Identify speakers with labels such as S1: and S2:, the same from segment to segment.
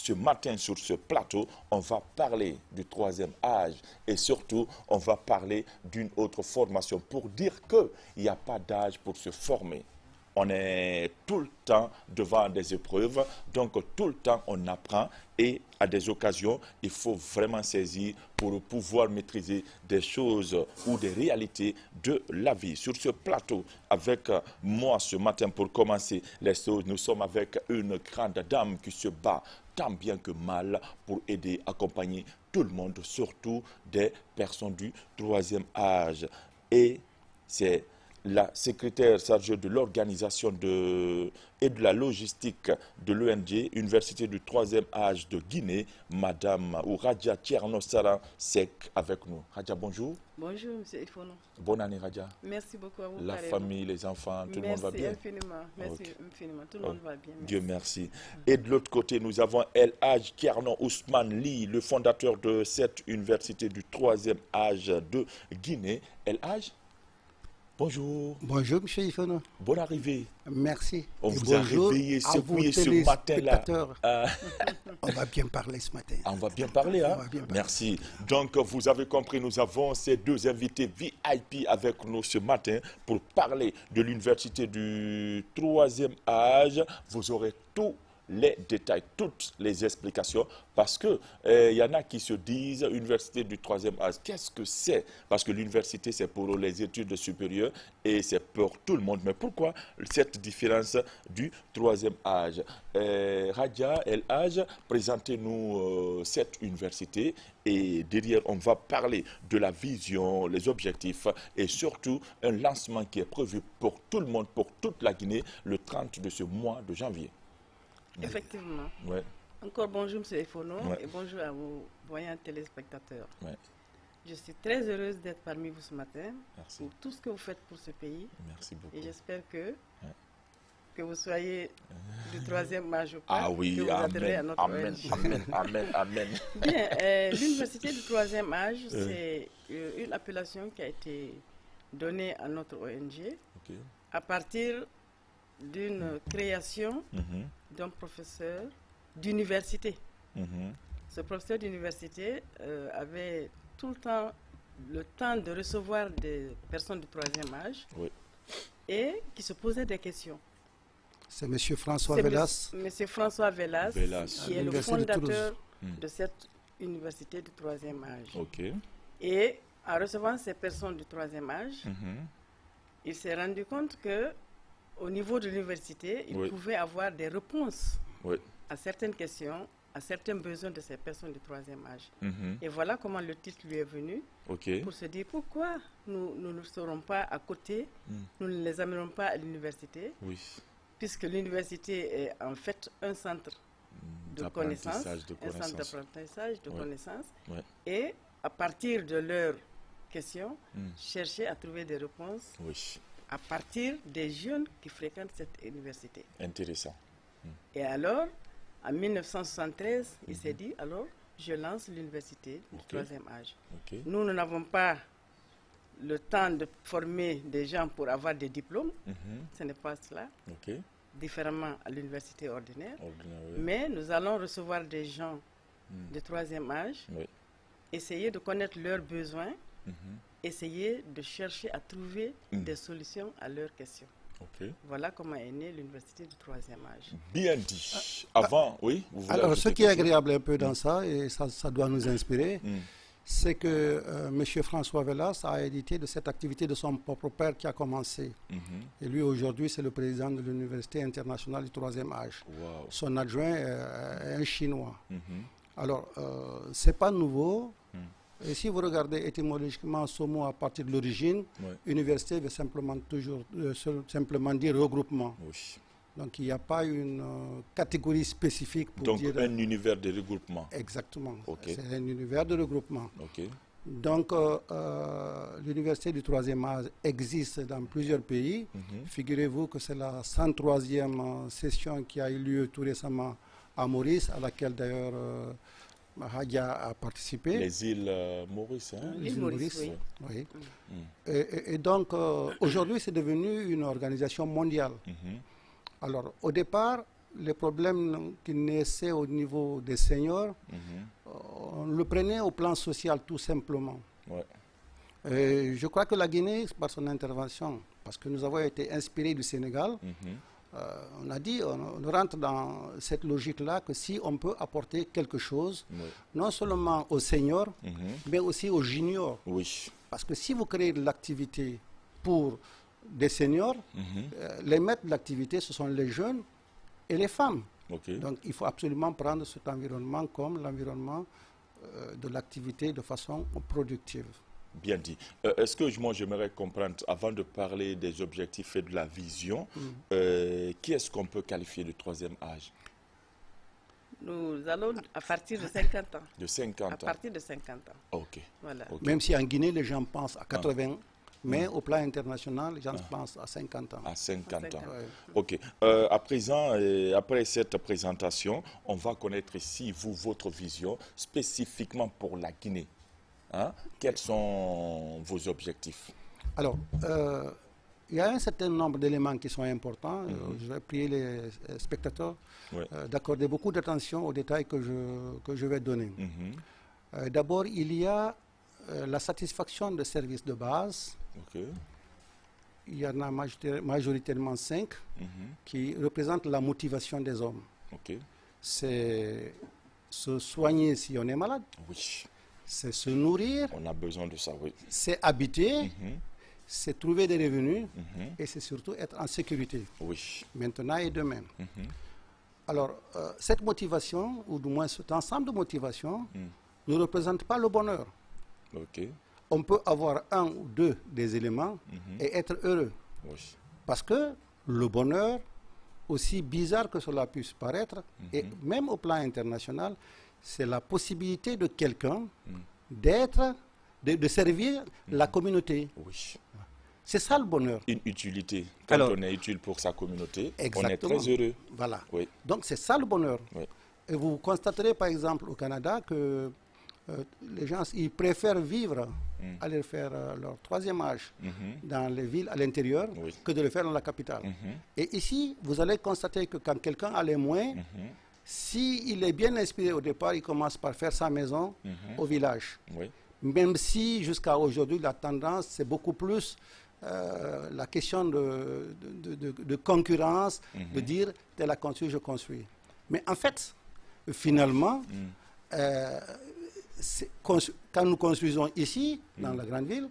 S1: ce matin sur ce plateau, on va parler du troisième âge et surtout, on va parler d'une autre formation pour dire qu'il n'y a pas d'âge pour se former. On est tout le temps devant des épreuves, donc tout le temps on apprend et à des occasions, il faut vraiment saisir pour pouvoir maîtriser des choses ou des réalités de la vie. Sur ce plateau, avec moi ce matin pour commencer les choses, nous sommes avec une grande dame qui se bat tant bien que mal pour aider, accompagner tout le monde, surtout des personnes du troisième âge. Et c'est la secrétaire chargée de l'organisation et de la logistique de l'ONG, Université du troisième âge de Guinée, Madame Radja Tcherno-Sara Sek, avec nous. Radja, bonjour.
S2: Bonjour, M. Ifono.
S1: Bonne année, Radja.
S2: Merci beaucoup à vous.
S1: La famille, les enfants, tout le monde va bien?
S2: Merci infiniment. Tout le monde va bien. Merci.
S1: Dieu merci. Et de l'autre côté, nous avons El Hadj Kerno Ousmane Ly, le fondateur de cette université du troisième âge de Guinée. El Hadj, bonjour.
S3: Bonjour, M. Ifono.
S1: Bonne arrivée.
S3: Merci.
S1: On vous a réveillé, secoué ce matin-là.
S3: On va bien parler ce matin.
S1: On va bien parler, hein? Merci. Donc, vous avez compris, nous avons ces deux invités VIP avec nous ce matin pour parler de l'université du troisième âge. Vous aurez tous les détails, toutes les explications, parce que y en a qui se disent université du troisième âge. Qu'est-ce que c'est? Parce que l'université, c'est pour les études supérieures et c'est pour tout le monde. Mais pourquoi cette différence du troisième âge? Radja El Hadj, présentez-nous cette université et derrière, on va parler de la vision, les objectifs et surtout un lancement qui est prévu pour tout le monde, pour toute la Guinée, le 30 de ce mois de janvier.
S2: Effectivement.
S1: Ouais.
S2: Encore bonjour, M. Ifono,
S1: Ouais.
S2: et bonjour à vos voyants téléspectateurs.
S1: Ouais.
S2: Je suis très heureuse d'être parmi vous ce matin
S1: Merci.
S2: pour tout ce que vous faites pour ce pays.
S1: Merci beaucoup.
S2: Et j'espère que vous soyez du troisième âge ou pas.
S1: Ah oui,
S2: que vous adhérez à notre
S1: amen,
S2: ONG.
S1: amen, amen, amen.
S2: Bien, l'université du troisième âge, c'est une appellation qui a été donnée à notre ONG
S1: Ok.
S2: à partir d'une création
S1: Mhm,
S2: d'un professeur d'université.
S1: mhm.
S2: Ce professeur d'université avait tout le temps de recevoir des personnes du troisième âge
S1: Oui.
S2: et qui se posaient des questions.
S3: C'est M. François
S2: C'est
S3: Velas.
S2: Monsieur François Velas,
S1: Velas.
S2: qui est le
S3: L'université de
S2: fondateur
S1: Toulouse.
S2: de cette université du troisième âge.
S1: Ok.
S2: Et en recevant ces personnes du troisième âge,
S1: Mhm.
S2: il s'est rendu compte que au niveau de l'université, il
S1: Oui.
S2: pouvait avoir des réponses
S1: Oui.
S2: à certaines questions, à certains besoins de ces personnes du troisième âge.
S1: Mhm.
S2: Et voilà comment le titre lui est venu,
S1: Ok.
S2: pour se dire pourquoi nous ne serons pas à côté, nous ne les amènerons pas à l'université,
S1: Oui.
S2: puisque l'université est en fait un centre de connaissances,
S1: D'apprentissage, de
S2: un centre
S1: connaissances.
S2: d'apprentissage, de
S1: Ouais.
S2: connaissances,
S1: Ouais.
S2: et à partir de leurs questions,
S1: Mm.
S2: chercher à trouver des réponses
S1: Oui.
S2: à partir des jeunes qui fréquentent cette université.
S1: Intéressant.
S2: Et alors, en 1973, il s'est dit, alors, je lance l'université du
S1: Ok.
S2: troisième âge.
S1: Ok.
S2: Nous n'avons pas le temps de former des gens pour avoir des diplômes,
S1: Mhm.
S2: ce n'est pas cela,
S1: Ok.
S2: différemment à l'université ordinaire,
S1: Ordinaire, oui.
S2: mais nous allons recevoir des gens de troisième âge,
S1: Oui.
S2: essayer de connaître leurs besoins,
S1: Mhm.
S2: essayer de chercher à trouver des solutions à leurs questions.
S1: Ok.
S2: Voilà comment est née l'université du troisième âge.
S1: Bien dit. Avant, oui. Vous voulez
S3: Alors,
S1: ajouter
S3: ce qui est
S1: quelque chose?
S3: agréable un peu dans ça, et ça doit nous inspirer,
S1: Mm.
S3: c'est que M. François Velas a hérité de cette activité de son propre père qui a commencé.
S1: Mhm.
S3: Et lui, aujourd'hui, c'est le président de l'Université internationale du troisième âge.
S1: Wow.
S3: Son adjoint est un Chinois.
S1: Mhm.
S3: Alors, ce n'est pas nouveau. Et si vous regardez étymologiquement ce mot à partir de l'origine,
S1: Ouais.
S3: université veut simplement dire regroupement.
S1: Oui.
S3: Donc il n'y a pas une catégorie spécifique pour
S1: Donc,
S3: dire...
S1: un univers de regroupement.
S3: Exactement.
S1: Ok.
S3: C'est un univers de regroupement.
S1: Ok.
S3: Donc l'université du troisième âge existe dans plusieurs pays.
S1: Mhm.
S3: Figurez-vous que c'est la 103e session qui a eu lieu tout récemment à Maurice, à laquelle d'ailleurs Hadja a participé.
S1: Les îles Maurice, hein?
S3: Les îles
S2: Maurice,
S3: Maurice,
S2: oui.
S3: oui. Et donc, aujourd'hui, c'est devenu une organisation mondiale.
S1: Mhm.
S3: Alors, au départ, les problèmes qui naissaient au niveau des seniors, on le prenait au plan social tout simplement.
S1: Ouais.
S3: Je crois que la Guinée, par son intervention, parce que nous avons été inspirés du Sénégal, on a dit, on rentre dans cette logique-là que si on peut apporter quelque chose, non seulement aux seniors, mais aussi aux juniors.
S1: Oui.
S3: Parce que si vous créez de l'activité pour des seniors, les maîtres de l'activité, ce sont les jeunes et les femmes.
S1: Okay.
S3: Donc il faut absolument prendre cet environnement comme l'environnement de l'activité de façon productive.
S1: Bien dit. Est-ce que moi j'aimerais comprendre, avant de parler des objectifs et de la vision, qui est-ce qu'on peut qualifier de troisième âge?
S2: Nous allons à partir de 50 ans.
S1: De 50 ans.
S2: À partir de 50 ans.
S1: Ok.
S2: Voilà.
S1: Ok.
S3: Même si en Guinée, les gens pensent à 80, mais au plan international, les gens pensent à 50 ans.
S1: À 50 ans.
S3: Ouais.
S1: Ok. À présent, après cette présentation, on va connaître ici, vous, votre vision spécifiquement pour la Guinée. Hein? Quels sont vos objectifs?
S3: Alors, il y a un certain nombre d'éléments qui sont importants. Je vais prier les spectateurs d'accorder beaucoup d'attention aux détails que je vais donner. D'abord, il y a la satisfaction de services de base.
S1: Ok.
S3: Il y en a majoritairement 5 qui représentent la motivation des hommes.
S1: Ok.
S3: C'est se soigner si on est malade,
S1: Oui.
S3: c'est se nourrir,
S1: On a besoin de ça, oui.
S3: c'est habiter, c'est trouver des revenus et c'est surtout être en sécurité,
S1: Oui.
S3: maintenant et demain. Alors, cette motivation, ou du moins cet ensemble de motivations, ne représente pas le bonheur.
S1: Ok.
S3: On peut avoir un ou deux des éléments et être heureux.
S1: Oui.
S3: Parce que le bonheur, aussi bizarre que cela puisse paraître, et même au plan international, c'est la possibilité de quelqu'un d'être, de servir la communauté.
S1: Oui.
S3: C'est ça le bonheur.
S1: Une utilité. Quand
S3: Alors,
S1: on est utile pour sa communauté,
S3: exactement.
S1: on est très heureux.
S3: Voilà.
S1: Oui.
S3: Donc c'est ça le bonheur.
S1: Oui.
S3: Et vous constaterez par exemple au Canada que les gens ils préfèrent vivre, aller faire leur troisième âge dans les villes à l'intérieur que de le faire dans la capitale. Et ici, vous allez constater que quand quelqu'un a les moyens, s'il est bien inspiré au départ, il commence par faire sa maison au village.
S1: Oui.
S3: Même si jusqu'à aujourd'hui, la tendance, c'est beaucoup plus la question de concurrence, de dire, tel a construit, je construis. Mais en fait, finalement, quand nous construisons ici, dans la grande ville,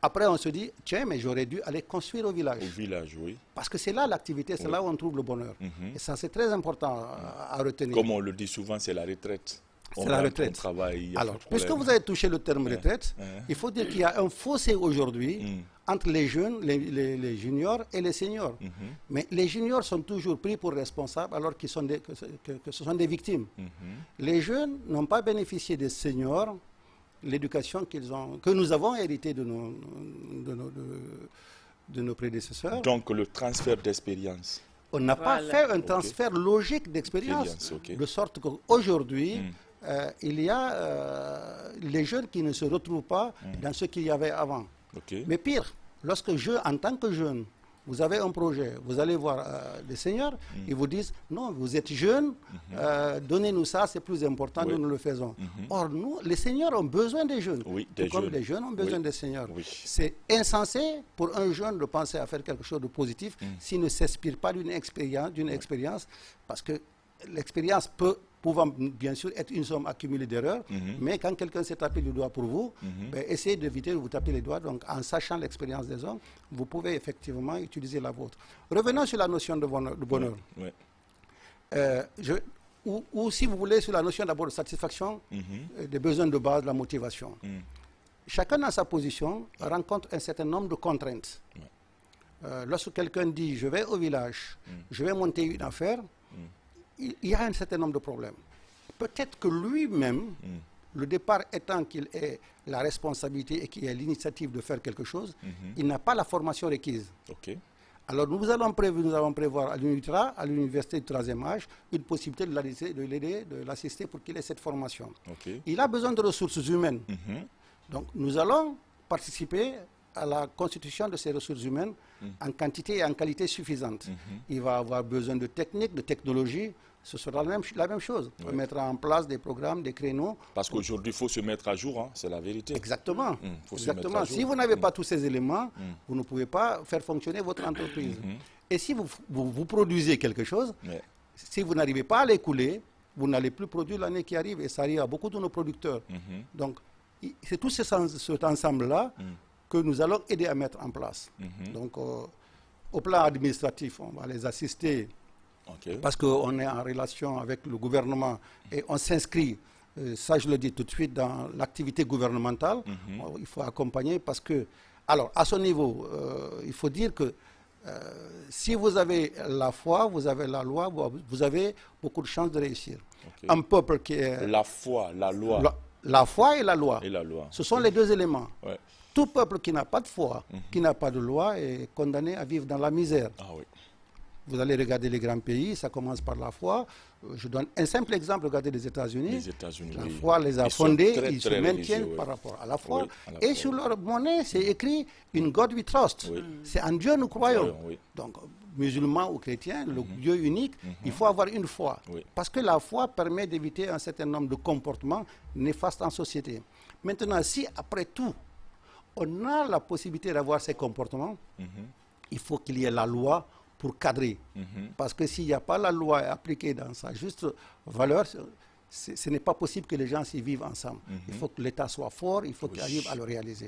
S3: après on se dit, tiens, mais j'aurais dû aller construire au village.
S1: Au village, oui.
S3: Parce que c'est là l'activité, c'est là où on trouve le bonheur. Et ça, c'est très important à retenir.
S1: Comme on le dit souvent, c'est la retraite.
S3: C'est la retraite.
S1: On travaille,
S3: alors, puisque vous avez touché le terme retraite, il faut dire qu'il y a un fossé aujourd'hui entre les jeunes, les juniors et les seniors. Mais les juniors sont toujours pris pour responsables alors qu'ils sont que ce sont des victimes. Les jeunes n'ont pas bénéficié des seniors, l'éducation que nous avons héritée de nos prédécesseurs.
S1: Donc le transfert d'expérience.
S3: On n'a pas fait un transfert logique d'expérience, de sorte qu'aujourd'hui, il y a les jeunes qui ne se retrouvent pas dans ce qu'il y avait avant. Mais pire, lorsque en tant que jeune, vous avez un projet, vous allez voir des seniors, ils vous disent, non, vous êtes jeune, donnez-nous ça, c'est plus important, nous le faisons. Or, nous, les seniors ont besoin des jeunes, comme les jeunes ont besoin des seniors. C'est insensé pour un jeune de penser à faire quelque chose de positif s'il ne s'inspire pas d'une expérience, parce que l'expérience pouvant bien sûr être une somme accumulée d'erreurs, mais quand quelqu'un s'est tapé le doigt pour vous, essayez d'éviter de vous taper les doigts. Donc en sachant l'expérience des hommes, vous pouvez effectivement utiliser la vôtre. Revenons sur la notion de bonheur. Ou si vous voulez, sur la notion d'abord de satisfaction des besoins de base, de la motivation. Chacun dans sa position rencontre un certain nombre de contraintes. Lorsque quelqu'un dit « je vais au village, je vais monter une affaire », il y a un certain nombre de problèmes. Peut-être que lui-même, le départ étant qu'il ait la responsabilité et qu'il ait l'initiative de faire quelque chose, il n'a pas la formation requise. Alors nous allons prévoir à l'université du 3e âge, une possibilité de l'aider, de l'assister pour qu'il ait cette formation. Il a besoin de ressources humaines. Donc nous allons participer à la constitution de ces ressources humaines en quantité et en qualité suffisante. Il va avoir besoin de techniques, de technologies. Ce sera la même chose. On mettra en place des programmes, des créneaux.
S1: Parce qu'aujourd'hui, il faut se mettre à jour, hein, c'est la vérité.
S3: Exactement. Exactement. Si vous n'avez pas tous ces éléments, vous ne pouvez pas faire fonctionner votre entreprise. Et si vous produisez quelque chose, si vous n'arrivez pas à l'écouler, vous n'allez plus produire l'année qui arrive. Et ça arrive à beaucoup de nos producteurs. Donc, c'est tout cet ensemble-là que nous allons aider à mettre en place. Donc, au plan administratif, on va les assister. Parce qu'on est en relation avec le gouvernement et on s'inscrit, ça je le dis tout de suite, dans l'activité gouvernementale. Il faut accompagner parce que, alors à ce niveau, il faut dire que si vous avez la foi, vous avez la loi, vous avez beaucoup de chances de réussir. Un peuple qui est...
S1: La foi, la loi.
S3: La foi et la loi.
S1: Et la loi.
S3: Ce sont les deux éléments. Tout peuple qui n'a pas de foi, qui n'a pas de loi est condamné à vivre dans la misère. Vous allez regarder les grands pays, ça commence par la foi. Je donne un simple exemple, regardez les États-Unis. La foi les a fondés, ils se maintiennent par rapport à la foi. Et sur leur monnaie, c'est écrit « In God we trust ». C'est en Dieu nous croyons. Donc, musulmans ou chrétiens, le Dieu unique, il faut avoir une foi. Parce que la foi permet d'éviter un certain nombre de comportements néfastes en société. Maintenant, si après tout, on a la possibilité d'avoir ces comportements, il faut qu'il y ait la loi pour cadrer. Parce que s'il n'y a pas la loi appliquée dans sa juste valeur, ce n'est pas possible que les gens s'y vivent ensemble. Il faut que l'État soit fort, il faut qu'il arrive à le réaliser.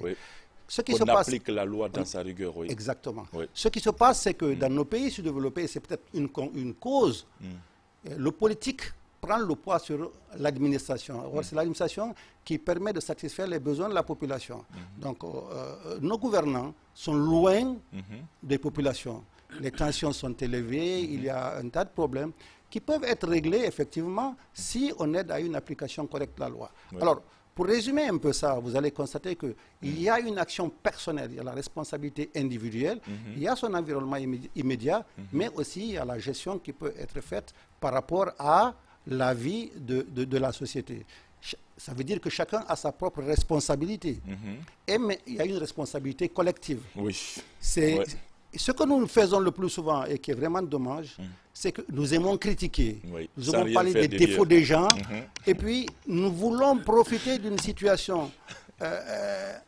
S3: Ce qui se passe,
S1: applique la loi dans sa rigueur.
S3: Exactement. Ce qui se passe, c'est que dans nos pays sous-développés, c'est peut-être une cause. Le politique prend le poids sur l'administration. C'est l'administration qui permet de satisfaire les besoins de la population. Donc, nos gouvernants sont loin des populations. Les tensions sont élevées, il y a un tas de problèmes qui peuvent être réglés effectivement si on aide à une application correcte de la loi. Alors, pour résumer un peu ça, vous allez constater qu'il y a une action personnelle, il y a la responsabilité individuelle, il y a son environnement immédiat, mais aussi il y a la gestion qui peut être faite par rapport à la vie de la société. Ça veut dire que chacun a sa propre responsabilité. Mais il y a une responsabilité collective. Ce que nous faisons le plus souvent et qui est vraiment dommage, c'est que nous aimons critiquer, nous aimons parler des défauts des gens, et puis nous voulons profiter d'une situation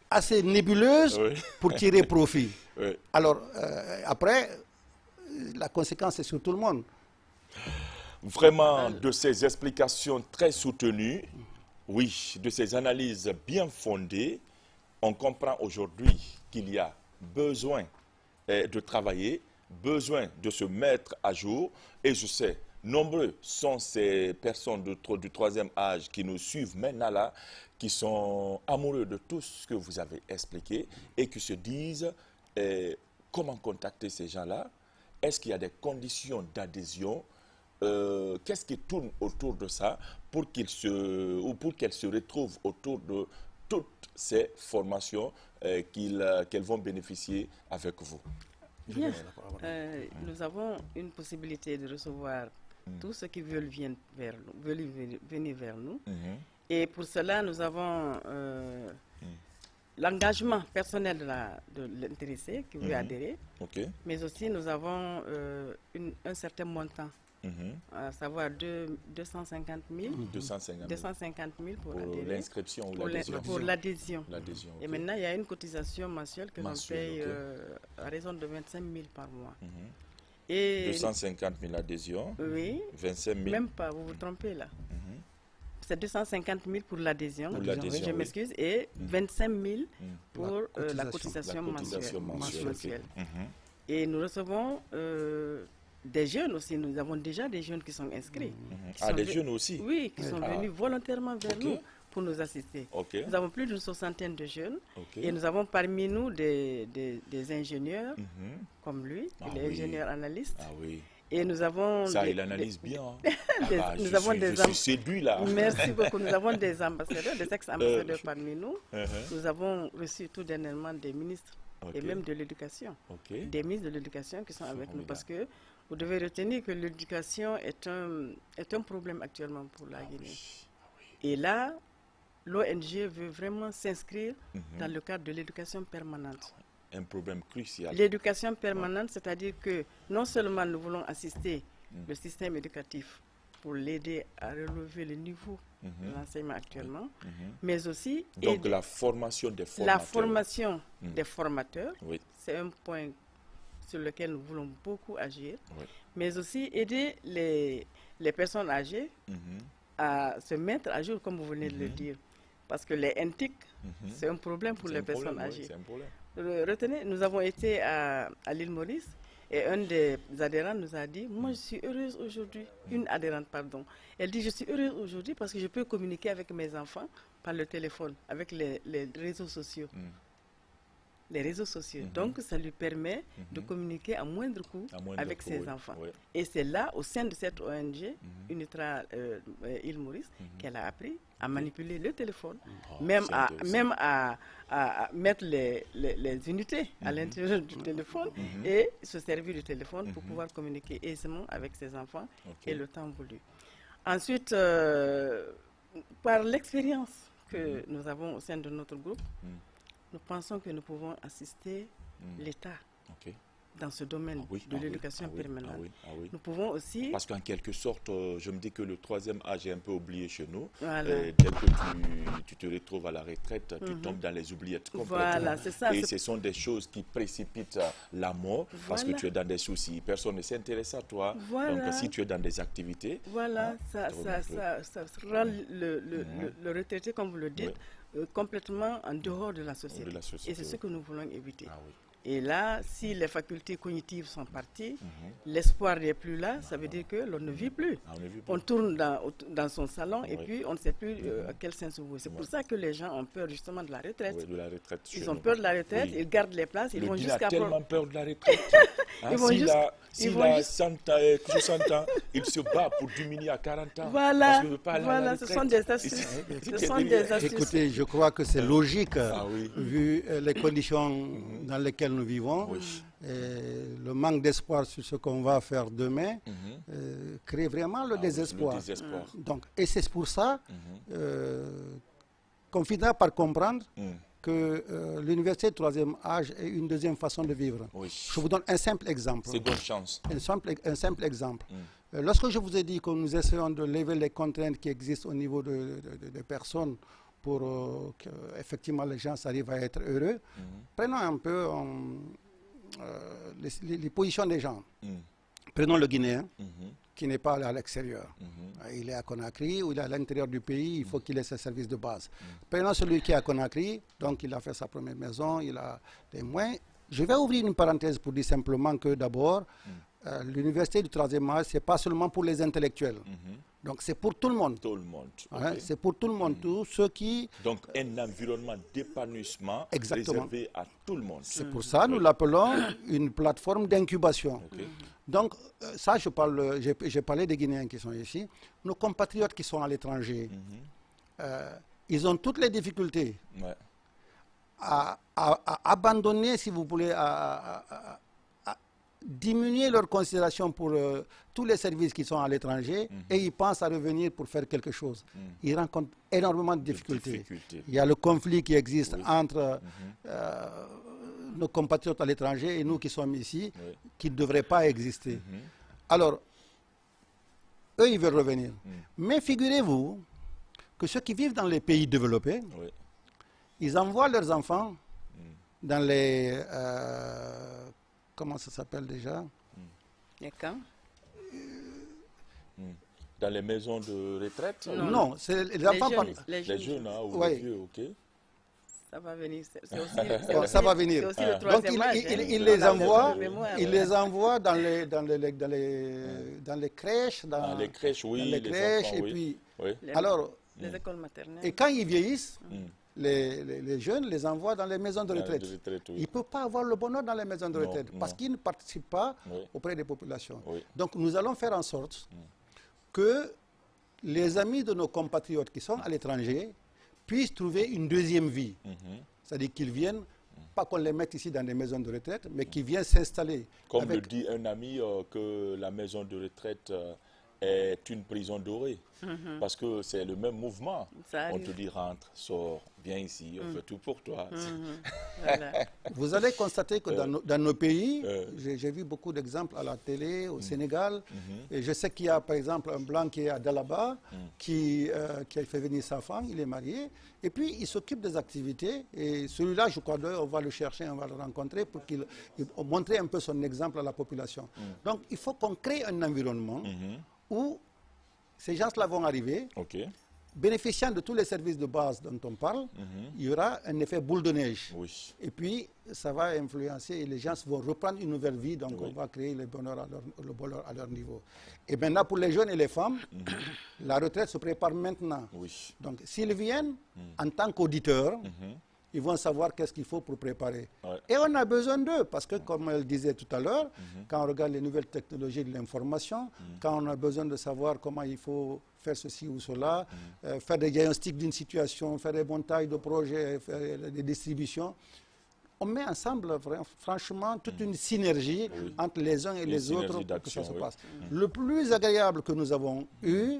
S3: assez nébuleuse pour tirer profit. Alors, après, la conséquence est sur tout le monde.
S1: Vraiment, de ces explications très soutenues, de ces analyses bien fondées, on comprend aujourd'hui qu'il y a besoin de travailler, besoin de se mettre à jour. Et je sais, nombreux sont ces personnes du troisième âge qui nous suivent maintenant là, qui sont amoureux de tout ce que vous avez expliqué et qui se disent comment contacter ces gens-là. Est-ce qu'il y a des conditions d'adhésion? Qu'est-ce qui tourne autour de ça pour qu'elles se retrouvent autour de toutes ces formations qu'elles vont bénéficier avec vous?
S2: Bien. Nous avons une possibilité de recevoir tous ceux qui veulent venir vers nous. Et pour cela, nous avons l'engagement personnel de l'intéressé qui veut adhérer. Mais aussi, nous avons un certain montant. À savoir 250 000 pour
S1: l'inscription ou l'adhésion.
S2: Pour l'adhésion. Et maintenant, il y a une cotisation mensuelle que l'on paye à raison de 25 000 par mois.
S1: Et 250 000 adhésions, 25 000.
S2: Même pas, vous vous trompez là. C'est 250 000 pour l'adhésion, je m'excuse, et 25 000 pour la cotisation mensuelle. Et nous recevons... des jeunes aussi, nous avons déjà des jeunes qui sont inscrits.
S1: Des jeunes aussi?
S2: Oui, qui sont venus volontairement vers nous pour nous assister. Nous avons plus d'une soixantaine de jeunes et nous avons parmi nous des ingénieurs comme lui, il est ingénieur analyste. Et nous avons...
S1: il analyse bien.
S2: Je
S1: suis séduit là.
S2: Merci beaucoup. Nous avons des ambassadeurs, des ex-ambassadeurs parmi nous. Nous avons reçu tout dernièrement des ministres et même de l'éducation. Des ministres de l'éducation qui sont avec nous parce que vous devez retenir que l'éducation est un problème actuellement pour la Guinée. Et là, l'ONG veut vraiment s'inscrire dans le cadre de l'éducation permanente.
S1: Un problème crucial.
S2: L'éducation permanente, c'est-à-dire que non seulement nous voulons assister le système éducatif pour l'aider à relever le niveau de l'enseignement actuellement, mais aussi...
S1: Donc la formation des formateurs.
S2: La formation des formateurs, c'est un point sur lequel nous voulons beaucoup agir, mais aussi aider les personnes âgées à se mettre à jour, comme vous venez de le dire. Parce que les NTIC, c'est un problème pour les personnes âgées.
S1: C'est un problème.
S2: Retenez, nous avons été à l'île Maurice et un des adhérents nous a dit, moi je suis heureuse aujourd'hui, une adhérente pardon, elle dit je suis heureuse aujourd'hui parce que je peux communiquer avec mes enfants par le téléphone, avec les réseaux sociaux. Les réseaux sociaux. Donc, ça lui permet de communiquer à moindre coût avec ses enfants. Et c'est là, au sein de cette ONG, UNITRA Île Maurice, qu'elle a appris à manipuler le téléphone, même à mettre les unités à l'intérieur du téléphone et se servir du téléphone pour pouvoir communiquer aisément avec ses enfants et le temps voulu. Ensuite, par l'expérience que nous avons au sein de notre groupe, nous pensons que nous pouvons assister l'État dans ce domaine de l'éducation permanente. Nous pouvons aussi...
S1: Parce qu'en quelque sorte, je me dis que le troisième âge est un peu oublié chez nous.
S2: Voilà.
S1: Dès que tu te retrouves à la retraite, tu tombes dans les oubliettes complètement.
S2: Voilà, c'est ça.
S1: Et ce sont des choses qui précipitent la mort parce que tu es dans des soucis. Personne ne s'intéresse à toi. Donc si tu es dans des activités...
S2: Voilà, ça rend le retraité, comme vous le dites, complètement en dehors de la société. Et c'est ce que nous voulons éviter. Et là, si les facultés cognitives sont parties, l'espoir n'est plus là, ça veut dire que l'on ne vit plus. On tourne dans son salon et puis on ne sait plus à quel sens se vouer. C'est pour ça que les gens ont peur justement de la retraite. Ils ont peur de la retraite, ils gardent les places, ils vont jusqu'à...
S1: Il a tellement peur de la retraite. S'il a 60 ans, il se bat pour diminuer à 40 ans.
S2: Voilà,
S1: voilà,
S2: ce sont des astuces.
S3: Écoutez, je crois que c'est logique, vu les conditions dans lesquelles nous vivons. Et le manque d'espoir sur ce qu'on va faire demain crée vraiment le désespoir. Donc, et c'est pour ça qu'on finira par comprendre que l'université de troisième âge est une deuxième façon de vivre. Je vous donne un simple exemple.
S1: C'est bonne chance.
S3: Un simple exemple. Lorsque je vous ai dit que nous essayons de lever les contraintes qui existent au niveau des personnes pour qu'effectivement les gens arrivent à être heureux, prenons un peu les positions des gens. Prenons le Guinéen, qui n'est pas à l'extérieur. Il est à Conakry ou il est à l'intérieur du pays, il faut qu'il ait ses services de base. Prenons celui qui est à Conakry, donc il a fait sa première maison, il a des moyens. Je vais ouvrir une parenthèse pour dire simplement que d'abord, l'université du troisième âge, ce n'est pas seulement pour les intellectuels. Donc c'est pour tout le monde.
S1: Tout le monde.
S3: C'est pour tout le monde, tous ceux qui...
S1: Donc un environnement d'épanouissement réservé à tout le monde.
S3: C'est pour ça que nous l'appelons une plateforme d'incubation. Donc ça, j'ai parlé des Guinéens qui sont ici. Nos compatriotes qui sont à l'étranger, ils ont toutes les difficultés à abandonner, si vous voulez, à diminuer leur considération pour tous les services qui sont à l'étranger et ils pensent à revenir pour faire quelque chose. Ils rencontrent énormément de difficultés. Il y a le conflit qui existe entre nos compatriotes à l'étranger et nous qui sommes ici, qui ne devrait pas exister. Alors, eux, ils veulent revenir. Mais figurez-vous que ceux qui vivent dans les pays développés, ils envoient leurs enfants dans les... comment ça s'appelle déjà?
S2: Les camps?
S1: Dans les maisons de retraite?
S3: Non, c'est les enfants...
S1: Les jeunes, ou les vieux, ok.
S2: Ça va venir.
S3: Ça va venir. Donc, il les envoie dans les crèches. Dans
S1: les crèches, oui.
S3: Dans les crèches, et puis...
S2: Alors, les écoles maternelles.
S3: Et quand ils vieillissent... Les jeunes les envoient dans les maisons de retraite. Ils ne peuvent pas avoir le bonheur dans les maisons de retraite parce qu'ils ne participent pas auprès des populations. Donc nous allons faire en sorte que les amis de nos compatriotes qui sont à l'étranger puissent trouver une deuxième vie. C'est-à-dire qu'ils viennent, pas qu'on les mette ici dans des maisons de retraite, mais qu'ils viennent s'installer.
S1: Comme le dit un ami, que la maison de retraite est une prison dorée. Parce que c'est le même mouvement. On te dit rentre, sors, viens ici, on fait tout pour toi.
S2: Voilà.
S3: Vous allez constater que dans nos pays, j'ai vu beaucoup d'exemples à la télé, au Sénégal, et je sais qu'il y a par exemple un blanc qui est à Dalaba, qui a fait venir sa femme, il est marié, et puis il s'occupe des activités, et celui-là, je crois, on va le chercher, on va le rencontrer pour qu'il montre un peu son exemple à la population. Donc il faut qu'on crée un environnement où ces gens-là vont arriver, bénéficiant de tous les services de base dont on parle, il y aura un effet boule de neige. Et puis, ça va influencer et les gens vont reprendre une nouvelle vie, donc on va créer le bonheur à leur niveau. Et maintenant, pour les jeunes et les femmes, la retraite se prépare maintenant. Donc, s'ils viennent en tant qu'auditeurs, ils vont savoir qu'est-ce qu'il faut pour préparer. Et on a besoin d'eux, parce que comme elle disait tout à l'heure, quand on regarde les nouvelles technologies de l'information, quand on a besoin de savoir comment il faut faire ceci ou cela, faire des diagnostics d'une situation, faire des montages de projets, faire des distributions, on met ensemble, franchement, toute une synergie entre les uns et les autres pour que ça se passe. Le plus agréable que nous avons eu,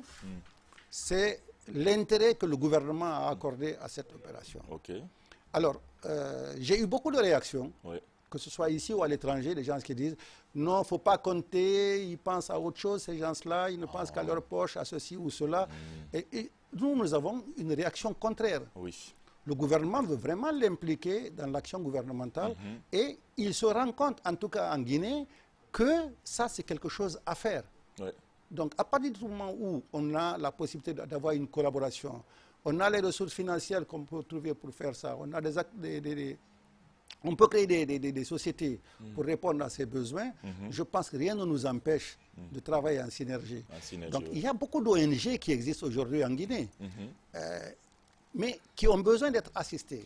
S3: c'est l'intérêt que le gouvernement a accordé à cette opération. Alors, j'ai eu beaucoup de réactions, que ce soit ici ou à l'étranger, des gens qui disent « Non, il ne faut pas compter, ils pensent à autre chose, ces gens-là, ils ne pensent qu'à leur poche, à ceci ou cela. » Et nous avons une réaction contraire. Le gouvernement veut vraiment l'impliquer dans l'action gouvernementale et il se rend compte, en tout cas en Guinée, que ça, c'est quelque chose à faire. Donc, à partir du moment où on a la possibilité d'avoir une collaboration, on a les ressources financières qu'on peut trouver pour faire ça. On a on peut créer des sociétés pour répondre à ces besoins. Je pense que rien ne nous empêche de travailler en synergie. Donc, il y a beaucoup d'ONG qui existent aujourd'hui en Guinée, mais qui ont besoin d'être assistés.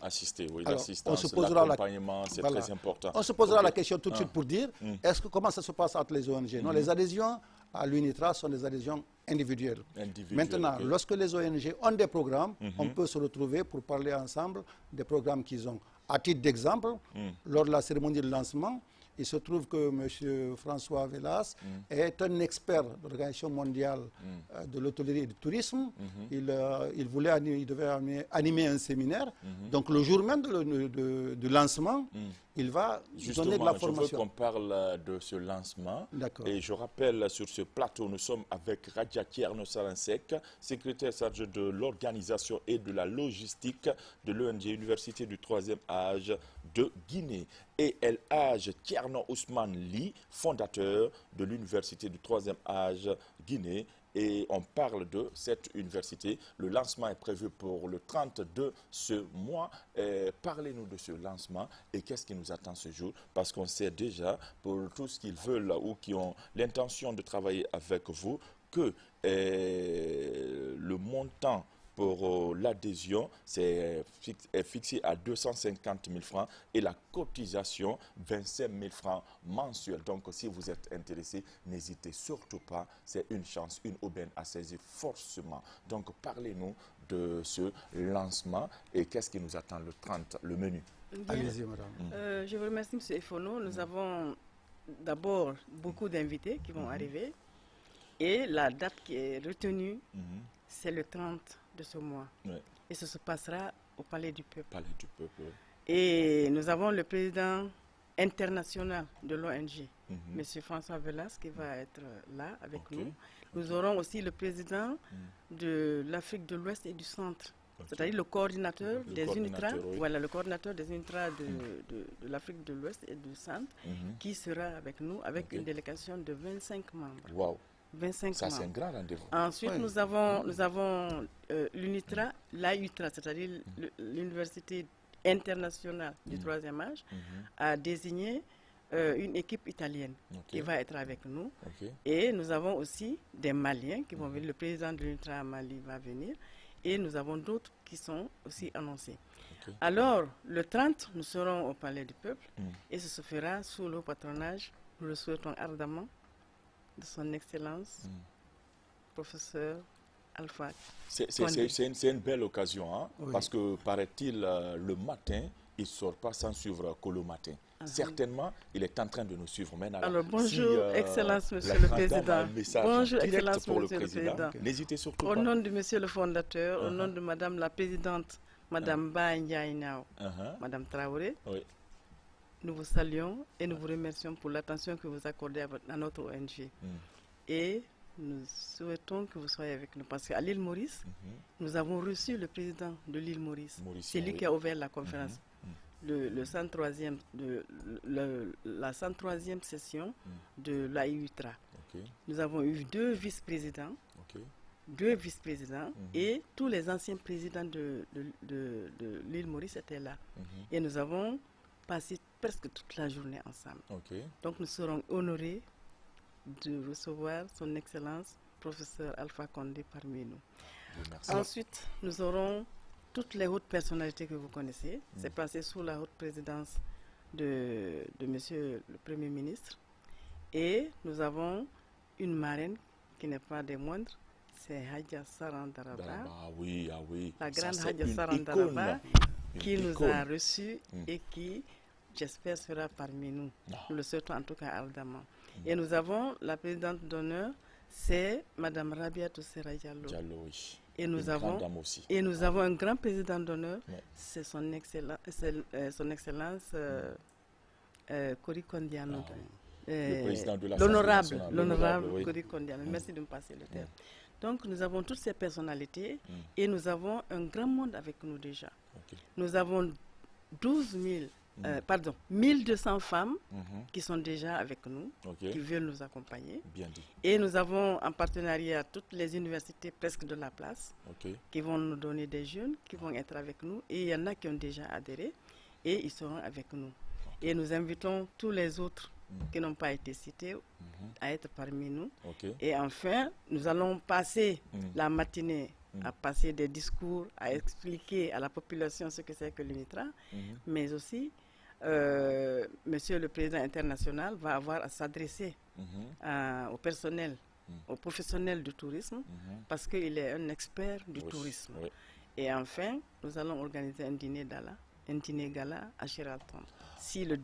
S1: L'assistance, l'accompagnement, c'est très important.
S3: On se posera la question tout de suite pour dire comment ça se passe entre les ONG. Non, les adhésions à l'UNITRA sont des adhésions individuelles. Maintenant, lorsque les ONG ont des programmes, on peut se retrouver pour parler ensemble des programmes qu'ils ont. À titre d'exemple, lors de la cérémonie de lancement, il se trouve que M. François Velas est un expert de l'Organisation mondiale de l'hôtellerie et du tourisme. Il devait animer un séminaire. Donc le jour même du lancement, il va donner de la formation.
S1: Je veux qu'on parle de ce lancement. Et je rappelle, sur ce plateau, nous sommes avec Radia Thierno Saransek, secrétaire chargé de l'organisation et de la logistique de l'ONG Université du 3e âge de Guinée. Et El Hadj Thierno Ousmane Ly, fondateur de l'Université du 3e âge Guinée. Et on parle de cette université. Le lancement est prévu pour le 30 de ce mois. Parlez-nous de ce lancement et qu'est-ce qui nous attend ce jour. Parce qu'on sait déjà, pour tous ceux qui veulent ou qui ont l'intention de travailler avec vous, que le montant pour l'adhésion est fixé à 250 000 francs et la cotisation 25 000 francs mensuels. Donc, si vous êtes intéressé, n'hésitez surtout pas. C'est une chance, une aubaine à saisir forcément. Donc, parlez-nous de ce lancement et qu'est-ce qui nous attend le 30, le menu.
S3: Allez-y, madame.
S2: Je vous remercie, M. Efono. Nous avons d'abord beaucoup d'invités qui vont arriver et la date qui est retenue, c'est le 30 de ce mois. Et ça se passera au Palais du Peuple. Et nous avons le président international de l'ONG, M. François Velas, qui va être là avec nous. Nous aurons aussi le président de l'Afrique de l'Ouest et du Centre, c'est-à-dire le coordinateur des UNITRA, voilà, le coordinateur des UNITRA de l'Afrique de l'Ouest et du Centre, qui sera avec nous, avec une délégation de 25 membres.
S1: Wow.
S2: 25
S1: ça, c'est un grand rendez-vous.
S2: Ensuite, nous avons l'UNITRA, l'AUTRA, c'est-à-dire l'Université internationale du 3e âge, a désigné une équipe italienne qui va être avec nous. Et nous avons aussi des Maliens qui vont venir. Le président de l'UNITRA à Mali va venir. Et nous avons d'autres qui sont aussi annoncés. Alors, le 30, nous serons au Palais du Peuple et ce se fera sous le patronage, nous le souhaitons ardemment, de son Excellence, professeur Alpha.
S1: C'est une belle occasion, hein, parce que, paraît-il, le matin, il ne sort pas sans suivre Kolo Matin. Certainement, il est en train de nous suivre maintenant.
S2: Alors, bonjour, Excellence, Monsieur le Président.
S1: Bonjour, Excellence, Monsieur le Président. N'hésitez surtout pas.
S2: Au nom de Monsieur le Fondateur, au nom de Madame la Présidente, Madame Ba Ndiaye-Nao, Madame Traoré, nous vous saluons et nous vous remercions pour l'attention que vous accordez à notre ONG. Et nous souhaitons que vous soyez avec nous parce qu'à l'île Maurice, nous avons reçu le président de l'île Maurice. C'est lui qui a ouvert la conférence. La 103e session de l'AIUTRA. Nous avons eu deux vice-présidents, et tous les anciens présidents de l'île Maurice étaient là. Et nous avons passé presque toute la journée ensemble. Donc nous serons honorés de recevoir son Excellence, professeur Alpha Condé parmi nous. Ensuite, nous aurons toutes les hautes personnalités que vous connaissez. C'est placé sous la haute présidence de Monsieur le Premier ministre. Et nous avons une marraine qui n'est pas des moindres, c'est Hadja Sarandaraba. La grande Hadja Sarandaraba qui nous a reçus et qui, j'espère, sera parmi nous. Nous le souhaitons en tout cas ardemment. Et nous avons la présidente d'honneur, c'est Madame Rabia Toussera Diallo. Et nous avons un grand président d'honneur, c'est son Excellence Kori Kondiano. L'honorable Kori Kondiano. Merci de me passer le terme. Donc nous avons toutes ces personnalités et nous avons un grand monde avec nous déjà. Nous avons 1200 femmes qui sont déjà avec nous, qui veulent nous accompagner.
S1: Bien dit.
S2: Et nous avons en partenariat toutes les universités presque de la place qui vont nous donner des jeunes, qui vont être avec nous. Et il y en a qui ont déjà adhéré et ils seront avec nous. Et nous invitons tous les autres qui n'ont pas été cités à être parmi nous. Et enfin, nous allons passer la matinée à passer des discours, à expliquer à la population ce que c'est que l'UNITRA, mais aussi Monsieur le Président international va avoir à s'adresser au personnel, aux professionnels du tourisme, parce qu'il est un expert du tourisme. Et enfin, nous allons organiser un dîner gala à Sheraton, si le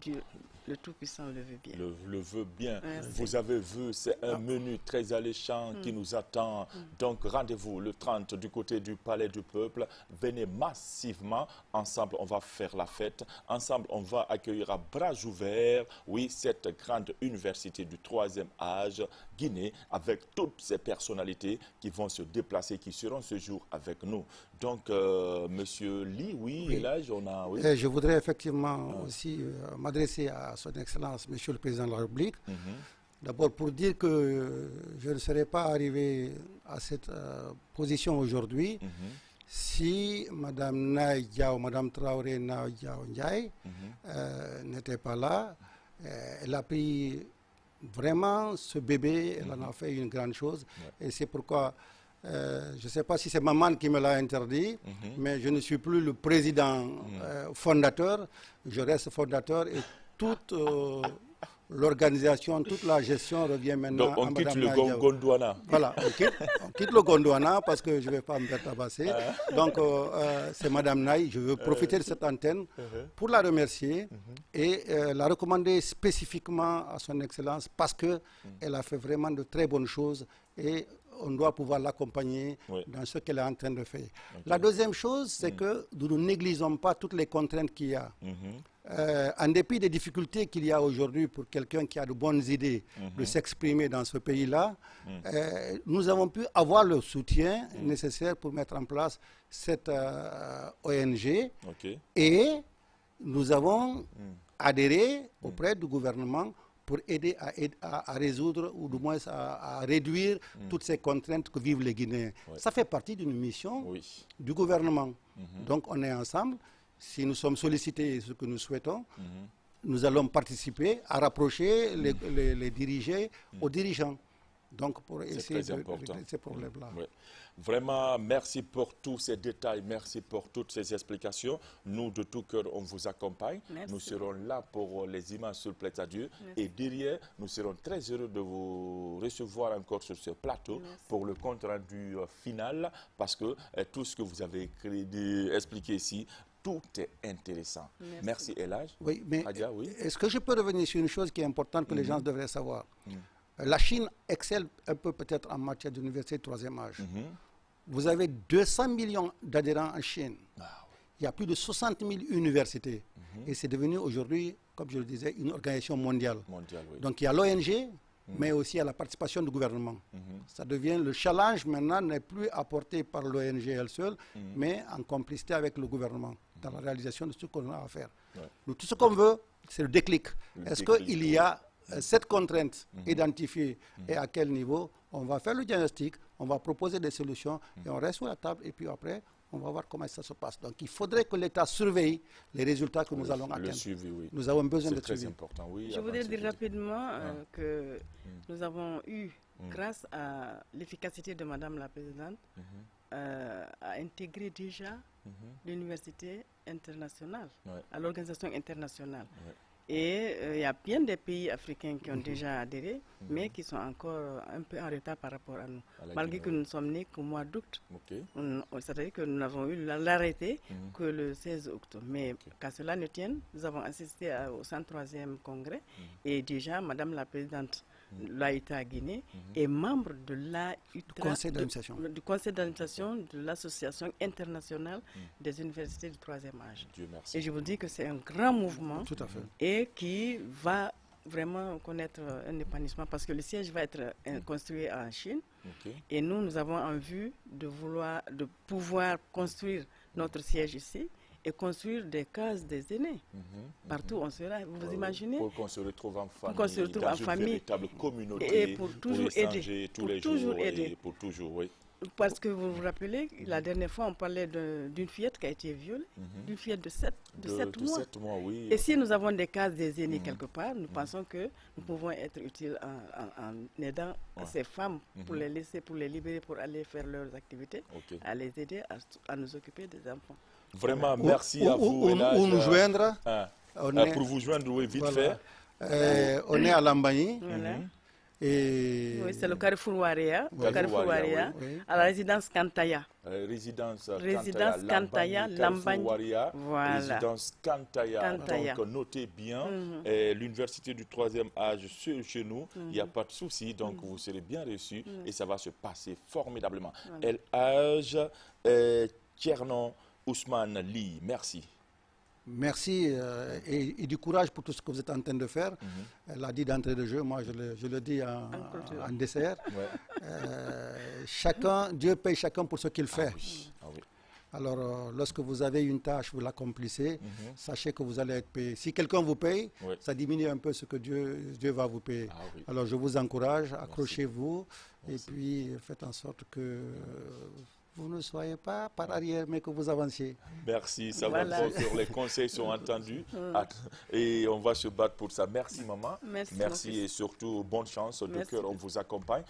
S2: Tout-Puissant le veut bien.
S1: Le veut bien. Merci. Vous avez vu, c'est un menu très alléchant qui nous attend. Donc, rendez-vous le 30 du côté du Palais du Peuple. Venez massivement. Ensemble, on va faire la fête. Ensemble, on va accueillir à bras ouverts, cette grande université du 3e âge, Guinée, avec toutes ces personnalités qui vont se déplacer, qui seront ce jour avec nous. Donc, Monsieur Ly, et là, on a...
S3: Je voudrais effectivement aussi m'adresser à Son Excellence, Monsieur le Président de la République. D'abord pour dire que je ne serais pas arrivé à cette position aujourd'hui si Madame Naïdia ou Madame Traoré Ndiaye n'était pas là. Elle a pris vraiment ce bébé, elle en a fait une grande chose. Et c'est pourquoi... je ne sais pas si c'est maman qui me l'a interdit, mais je ne suis plus le président fondateur, je reste fondateur et toute l'organisation, toute la gestion revient maintenant à Madame Naïdia. Donc
S1: on quitte le Gondwana.
S3: Voilà, on quitte le Gondwana parce que je ne vais pas me faire tabasser. Donc c'est Madame Naï, je veux profiter de cette antenne pour la remercier et la recommander spécifiquement à Son Excellence parce qu'elle a fait vraiment de très bonnes choses et on doit pouvoir l'accompagner dans ce qu'elle est en train de faire. La deuxième chose, c'est que nous ne négligeons pas toutes les contraintes qu'il y a. En dépit des difficultés qu'il y a aujourd'hui pour quelqu'un qui a de bonnes idées de s'exprimer dans ce pays-là, nous avons pu avoir le soutien nécessaire pour mettre en place cette ONG et nous avons adhéré auprès du gouvernement pour aider à résoudre ou du moins à réduire toutes ces contraintes que vivent les Guinéens. Ça fait partie d'une mission du gouvernement. Donc on est ensemble. Si nous sommes sollicités, ce que nous souhaitons, nous allons participer à rapprocher les dirigés aux dirigeants. Donc pour essayer de régler ces problèmes-là.
S1: Vraiment, merci pour tous ces détails, merci pour toutes ces explications. Nous, de tout cœur, on vous accompagne. Merci. Nous serons là pour les images sur Plaît à Dieu. Merci. Et derrière, nous serons très heureux de vous recevoir encore sur ce plateau pour le compte rendu final, parce que tout ce que vous avez expliqué ici, tout est intéressant. Merci Elhaj.
S3: Oui, mais est-ce que je peux revenir sur une chose qui est importante que les gens devraient savoir? La Chine excelle un peu peut-être en matière d'université de troisième âge. Vous avez 200 millions d'adhérents en Chine. Il y a plus de 60 000 universités. Et c'est devenu aujourd'hui, comme je le disais, une organisation mondiale. Donc il y a l'ONG, mais aussi il y a la participation du gouvernement. Ça devient, le challenge maintenant n'est plus apporté par l'ONG elle seule, mais en complicité avec le gouvernement dans la réalisation de ce qu'on a à faire. Nous, tout ce qu'on veut, c'est le déclic. Est-ce qu'il y a cette contrainte identifiée et à quel niveau? On va faire le diagnostic, on va proposer des solutions et on reste sur la table et puis après, on va voir comment ça se passe. Donc, il faudrait que l'État surveille les résultats que nous allons atteindre. Nous avons besoin de suivi.
S2: Je voudrais dire rapidement que nous avons eu, grâce à l'efficacité de Madame la Présidente, à intégrer déjà l'université internationale, à l'organisation internationale. Et il y a bien des pays africains qui ont déjà adhéré, mais qui sont encore un peu en retard par rapport à nous. Malgré que nous ne sommes nés qu'au mois d'août. C'est-à-dire que nous n'avons eu l'arrêté que le 16 octobre. Mais qu'à cela ne tienne, nous avons assisté au 103e congrès et déjà Madame la Présidente l'AITA Guinée est membre de du conseil d'administration de l'Association internationale des universités du troisième âge. Et je vous dis que c'est un grand mouvement et qui va vraiment connaître un épanouissement parce que le siège va être construit en Chine et nous avons en vue de pouvoir construire notre siège ici et construire des cases des aînés. Partout on sera, vous imaginez?
S1: Pour qu'on se retrouve en famille, dans une véritable communauté,
S2: et pour toujours aider,
S1: tous les jours, pour toujours,
S2: Parce que vous vous rappelez, la dernière fois, on parlait d'une fillette qui a été violée, d'une fillette de 7 mois. Et si nous avons des cases des aînés quelque part, nous pensons que nous pouvons être utiles en aidant ces femmes pour les laisser, pour les libérer, pour aller faire leurs activités, à les aider à nous occuper des enfants.
S1: Vraiment, merci à vous.
S3: Où nous joindre
S1: pour vous joindre, vite fait.
S3: On est à Lambagne.
S2: Oui, c'est le Carrefour Waria, à la résidence Kantaya.
S1: Résidence
S2: Kantaya, Lambagne.
S1: Voilà. Résidence Kantaya. Donc, notez bien, l'université du troisième âge chez nous, il n'y a pas de souci, donc vous serez bien reçus et ça va se passer formidablement. Elhaj Thierno Ousmane Ly, merci.
S3: Merci et du courage pour tout ce que vous êtes en train de faire. Elle a dit d'entrée de jeu, moi je le dis en dessert. Dieu paye chacun pour ce qu'il fait. Alors lorsque vous avez une tâche, vous l'accomplissez, sachez que vous allez être payé. Si quelqu'un vous paye, ça diminue un peu ce que Dieu va vous payer. Alors je vous encourage, accrochez-vous et puis faites en sorte que vous ne soyez pas par arrière, mais que vous avanciez.
S1: Merci, ça va faire. Les conseils sont entendus et on va se battre pour ça. Merci maman. Merci et surtout bonne chance. De cœur, on vous accompagne.